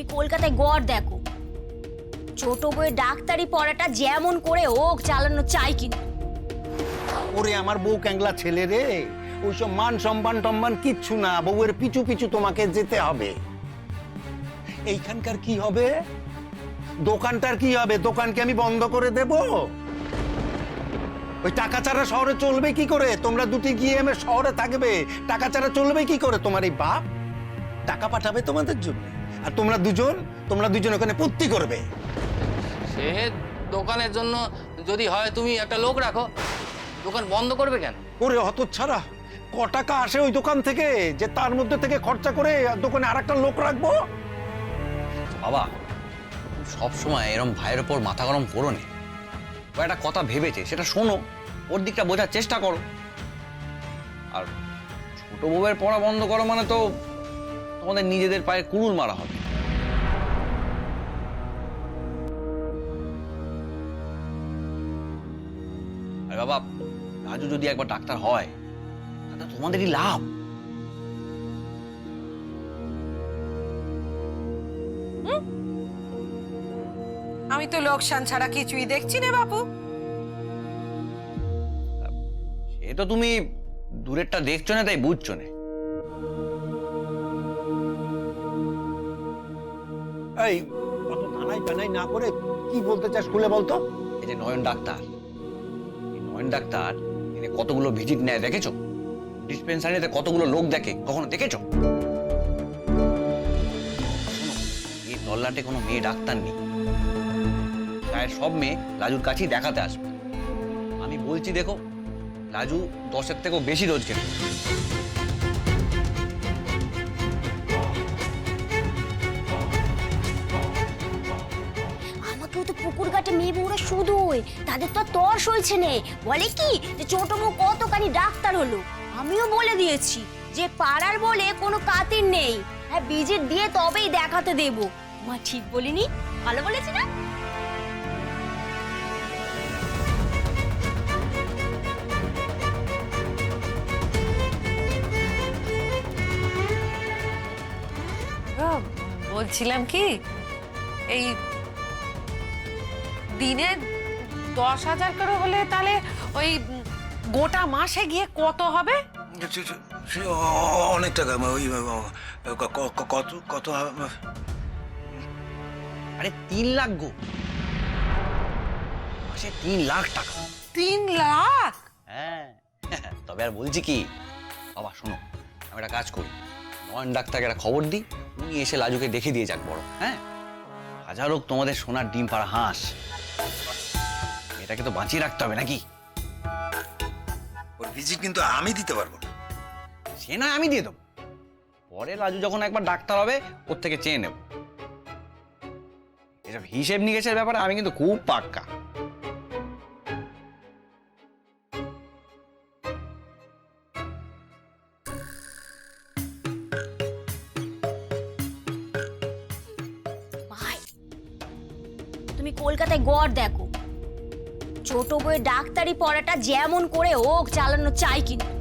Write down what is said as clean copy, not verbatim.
তুমি কলকাতায় গড় দেখো, ছোট বউয়ের ডাক্তারি পড়াটা যেমন করে হোক চালানো চাই কিন্তু। ওরে আমার বউ ক্যাংলা ছেলে রে, ওইসব মান সম্মান টম্মান কিচ্ছু না, বউয়ের পিছু পিছু তোমাকে যেতে হবে। এইখানকার কি হবে? দোকানটার কি হবে? দোকানকে আমি বন্ধ করে দেব? ওই টাকা ছাড়া শহরে চলবে কি করে? তোমরা দুটি গিয়ে আমি শহরে থাকবে, টাকা ছাড়া চলবে কি করে? তোমার এই বাপ টাকা পাঠাবে তোমাদের জন্য, আর তোমরা দুজন ওখানে পূর্তি করবে। সে দোকানের জন্য যদি হয় তুমি একটা লোক রাখো, দোকান বন্ধ করবে কেন? ওরে হতচ্ছাড়া, ক টাকা আসে ওই দোকান থেকে যে তার মধ্যে থেকে খরচা করে দোকানে আরেকটা লোক রাখবো? বাবা সব সময় এরকম ভাইয়ের ওপর মাথা গরম করো নি। ও একটা কথা ভেবেছে সেটা শোনো, ওর দিকটা বোঝার চেষ্টা করো। আর ছোট বউয়ের পড়া বন্ধ করো মানে তো তোমাদের নিজেদের পায়ে কুড়ুল মারা হবে। আর বাবা রাজু যদি একবার ডাক্তার হয় তাহলে তোমাদেরই লাভ। আমি তো লোকসান ছাড়া কিছুই দেখছি না বাপু। সে তো তুমি দূরেরটা দেখছো না তাই বুঝছো না। এই অত ধানাই পানাই না করে কি বলতে চাস খুলে বলতো? এই যে নয়ন ডাক্তার, এই নয়ন ডাক্তার এনে কতগুলো ভিজিট নেয় দেখেছো? ডিসপেন্সারিতে কতগুলো লোক দেখে কখনো দেখেছো? শোনো, এই তল্লাটে কোনো মেয়ে ডাক্তার নেই, প্রায় সব মেয়ে রাজুর কাছেই দেখাতে আসবে। আমি বলছি দেখো, রাজু 10-এর থেকেও বেশি রোজ কেনে। আমাকেও তো পুকুর ঘাটে মেয়ে বউরা শুধুই, তাদের তো আর তর সইছে নে। বলে কি যে ছোট বউ কতখানি ডাক্তার হলো। আমিও বলে দিয়েছি যে পাড়ার বলে কোনো কাতির নেই, হ্যাঁ ভিজিট দিয়ে তবেই দেখাতে দেব। মা ঠিক বলিনি? ভালো বলেছি না? বলছিলাম কি, এই দিনে 10,000 করে হলে তাহলে ওই গোটা মাসে গিয়ে কত হবে? অনেক টাকা। ওই কত কত? আরে 3 লাখ গো, মাসে 3 লাখ টাকা। 3 লাখ? হ্যাঁ তবে আর বলছি কি বাবা, শোনো আমি একটা কাজ করি, নয়ন ডাক্তারকে একটা খবর দিই, উনি এসে লাজুকে দেখে দিয়ে যাক বড়। হ্যাঁ, হাজার হোক তোমাদের সোনার ডিম পাড়া হাঁস, এটাকে তো বাঁচিয়ে রাখতে হবে নাকি? ওর ভিজিট কিন্তু আমি দিতে পারবো না। সে নয় আমি দিয়ে দেবো, পরে রাজু যখন একবার ডাক্তার হবে ওর থেকে চেয়ে নেব। এসব হিসেব নিকেশের ব্যাপারে আমি কিন্তু খুব পাক্কা। ভাই তুমি কলকাতায় গড় দেখো, ছোট বউয়ের ডাক্তারি পড়াটা যেমন করে হোক চালানো চাই কিন্তু।